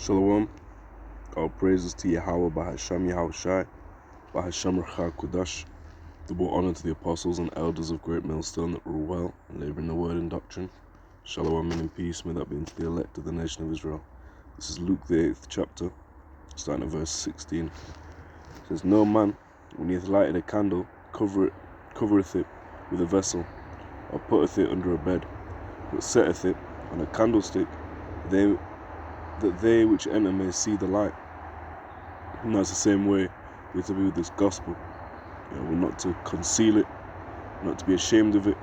Shalom, all praises to Yahweh Bahasham Yahushai, Bahasham Rachar Kudash. Double honor to the apostles and elders of Great Millstone that rule well and labor in the word and doctrine. Shalom and in peace, may that be unto the elect of the nation of Israel. This is Luke the 8th chapter, starting at verse 16. It says, No man, when he hath lighted a candle, covereth it with a vessel, or putteth it under a bed, but setteth it on a candlestick, that they which enter may see the light. And that's the same way we're to be with this gospel. We're not to conceal it, not to be ashamed of it,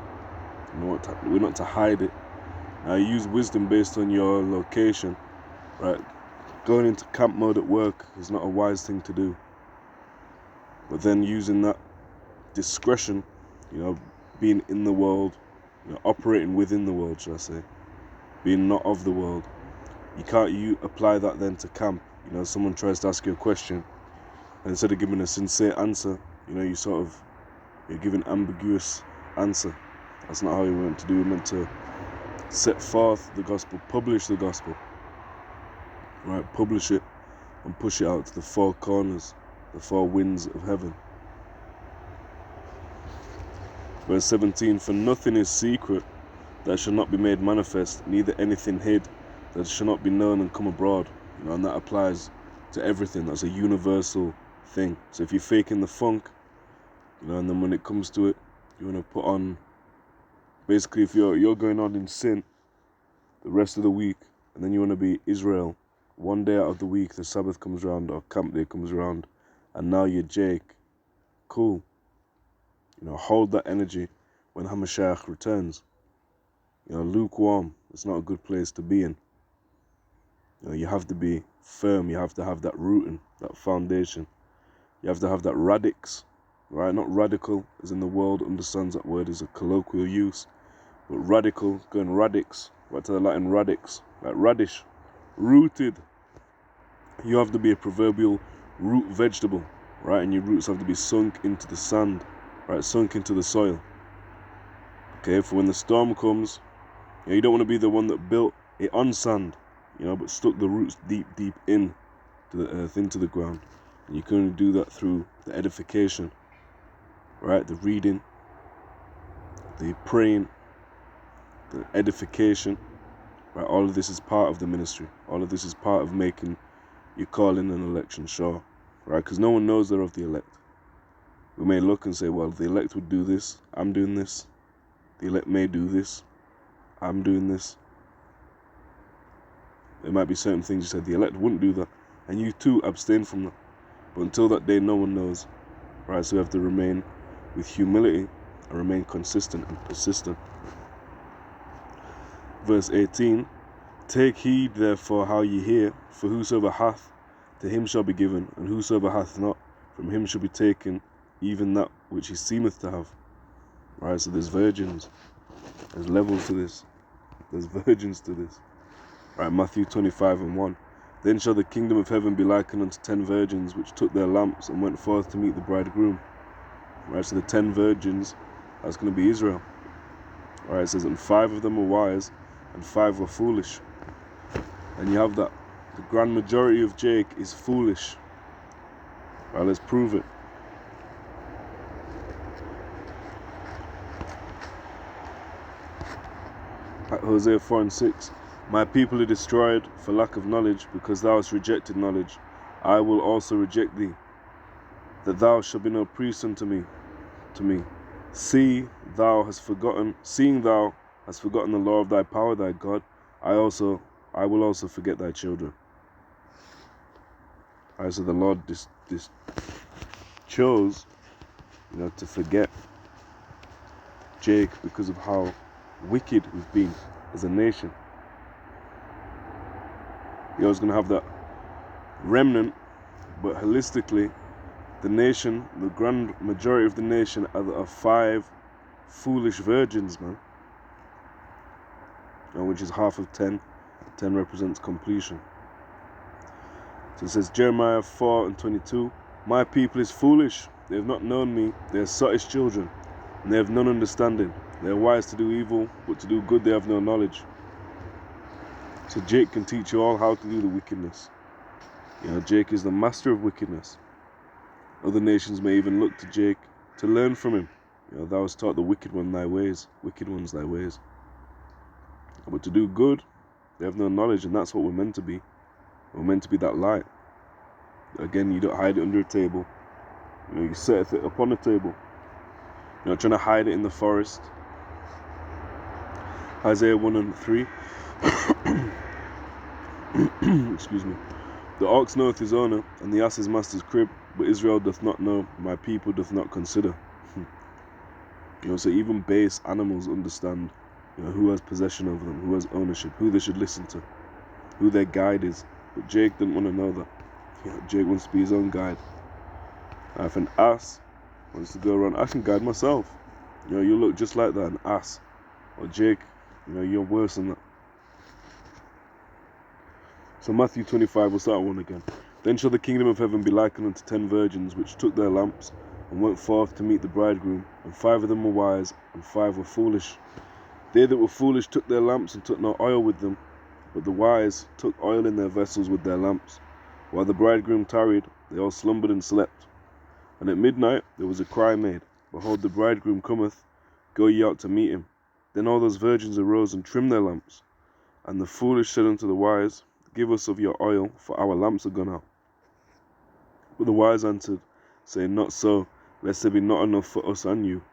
we're not to hide it. Use wisdom based on your location, right? Going into camp mode at work is not a wise thing to do. But then using that discretion, being in the world, operating within the world, should I say, being not of the world. You can't apply that then to camp. Someone tries to ask you a question, and instead of giving a sincere answer, you're giving ambiguous answer. That's not how you're meant to do. You're meant to set forth the gospel, publish the gospel, right? Publish it and push it out to the four corners, the four winds of heaven. Verse 17, for nothing is secret that shall not be made manifest, neither anything hid that shall not be known and come abroad. And that applies to everything. That's a universal thing. So if you're faking the funk, and then when it comes to it, you want to put on, basically if you're going on in sin the rest of the week, and then you want to be Israel, one day out of the week the Sabbath comes around or camp day comes around, and now you're Jake, cool. Hold that energy when Hamashiach returns. Lukewarm, it's not a good place to be in. You have to be firm. You have to have that rooting, that foundation. You have to have that radix, right? Not radical, as in the world understands that word as a colloquial use, but radical, going radix, right to the Latin radix, like radish, rooted. You have to be a proverbial root vegetable, right? And your roots have to be sunk into the sand, right? Sunk into the soil. Okay, for when the storm comes, you don't want to be the one that built it on sand, but stuck the roots deep in to the earth, into the ground. And you can only do that through the edification, right? The reading, the praying, the edification, right? All of this is part of the ministry. All of this is part of making your calling and election sure, right? Because no one knows they're of the elect. We may look and say, well, the elect would do this, I'm doing this. The elect may do this, I'm doing this. There might be certain things you said the elect wouldn't do that, and you too abstain from that. But until that day, no one knows, right? So we have to remain with humility and remain consistent and persistent. Verse 18, take heed therefore how ye hear, for whosoever hath, to him shall be given, and whosoever hath not, from him shall be taken even that which he seemeth to have. Right, so there's virgins, there's levels to this, there's virgins to this. Right, Matthew 25:1. Then shall the kingdom of heaven be likened unto 10 virgins, which took their lamps and went forth to meet the bridegroom. Right, so the 10 virgins, that's going to be Israel. Right, it says, and 5 of them were wise, and 5 were foolish. And you have that. The grand majority of Jake is foolish. Right, let's prove it. Hosea 4:6. My people are destroyed for lack of knowledge, because thou hast rejected knowledge. I will also reject thee, that thou shalt be no priest unto me. Seeing thou hast forgotten the law of thy power, thy God, I will also forget thy children. Alright, so the Lord chose, to forget Jake because of how wicked we've been as a nation. You're always going to have that remnant, but holistically, the nation, the grand majority of the nation are 5 foolish virgins, man. Which is half of 10. 10 represents completion. So it says, Jeremiah 4:22, my people is foolish, they have not known me, they are sottish children, and they have none understanding. They are wise to do evil, but to do good they have no knowledge. So Jake can teach you all how to do the wickedness. Jake is the master of wickedness. Other nations may even look to Jake to learn from him. Thou hast taught the wicked ones thy ways. But to do good, they have no knowledge, and that's what we're meant to be. We're meant to be that light. Again, you don't hide it under a table. You set it upon a table. You're not trying to hide it in the forest. Isaiah 1:3. Excuse me. The ox knoweth his owner, and the ass his master's crib, but Israel doth not know, my people doth not consider. So even base animals understand who has possession over them, who has ownership, who they should listen to, who their guide is. But Jake didn't want to know that. Jake wants to be his own guide. And if an ass wants to go around, I can guide myself. You look just like that, an ass. Or Jake, you're worse than that. So Matthew 25, we'll start one again. Then shall the kingdom of heaven be likened unto 10 virgins, which took their lamps, and went forth to meet the bridegroom. And 5 of them were wise, and 5 were foolish. They that were foolish took their lamps, and took no oil with them. But the wise took oil in their vessels with their lamps. While the bridegroom tarried, they all slumbered and slept. And at midnight there was a cry made, Behold, the bridegroom cometh, go ye out to meet him. Then all those virgins arose and trimmed their lamps. And the foolish said unto the wise, Give us of your oil, for our lamps are gone out. But the wise answered, saying, Not so, lest there be not enough for us and you.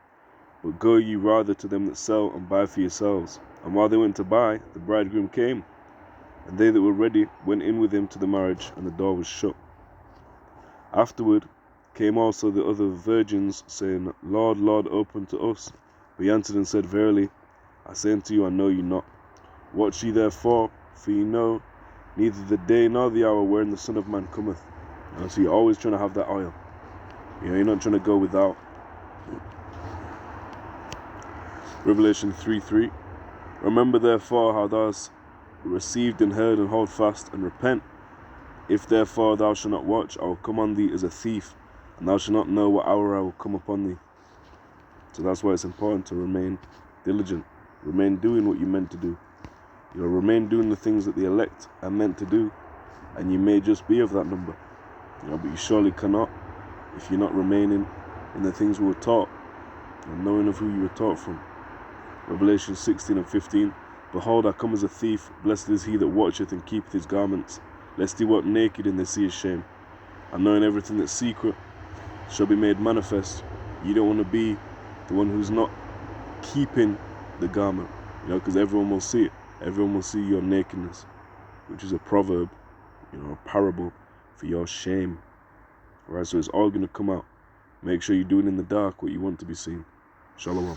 But go ye rather to them that sell, and buy for yourselves. And while they went to buy, the bridegroom came. And they that were ready went in with him to the marriage, and the door was shut. Afterward came also the other virgins, saying, Lord, Lord, open to us. But he answered and said, Verily, I say unto you, I know you not. Watch ye therefore, for ye know neither the day nor the hour wherein the Son of Man cometh. So you're always trying to have that oil. You're not trying to go without. Revelation 3:3. Remember therefore how thou hast received and heard, and hold fast, and repent. If therefore thou shalt not watch, I will come on thee as a thief, and thou shalt not know what hour I will come upon thee. So that's why it's important to remain diligent. Remain doing what you're meant to do. Remain doing the things that the elect are meant to do, and you may just be of that number. But you surely cannot if you're not remaining in the things we were taught, and knowing of who you were taught from. Revelation 16:15. Behold, I come as a thief. Blessed is he that watcheth and keepeth his garments, lest he walk naked and they see his shame. And knowing everything that's secret shall be made manifest. You don't want to be the one who's not keeping the garment, because everyone will see it. Everyone will see your nakedness, which is a proverb, a parable for your shame. Alright, so it's all going to come out. Make sure you're doing in the dark what you want to be seen. Shalom.